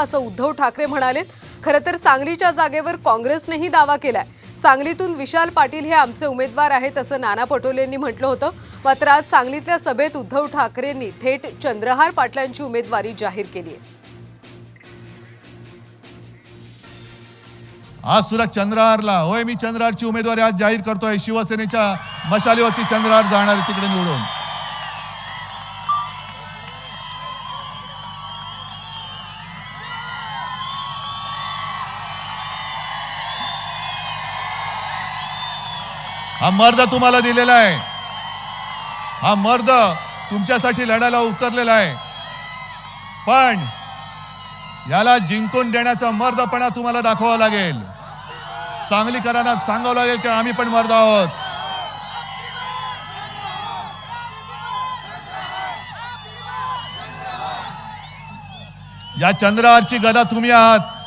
असं उद्धव ठाकरे म्हणालेत। खरं तर सांगलीच्या जागेवर काँग्रेसनेही दावा केलाय। सांगलीतून विशाल पाटील हे आमचे उमेदवार आहेत असं नाना पटोलेंनी म्हटलं होतं। मात्र आज सांगलीतल्या सभेत उद्धव ठाकरेंनी थेट चंद्रहार पाटलांची उमेदवारी जाहीर केली आहे। आज सुद्धा चंद्रहारला होय, मी चंद्रहारची उमेदवारी आज जाहीर करतोय। शिवसेनेच्या मशालीवरती चंद्रहार जाणार तिकडे निवडून। हा मर्द तुम्हाला दिलेला आहे, हा मर्द तुमच्यासाठी लढायला उतरलेला आहे, पण याला जिंकून देण्याचा मर्दपणा तुम्हाला दाखवावा लागेल। सांगलीकरांना सांगावं लागेल की आम्ही पण मर्द आहोत। या चंद्रहारची गदा तुम्ही आहात।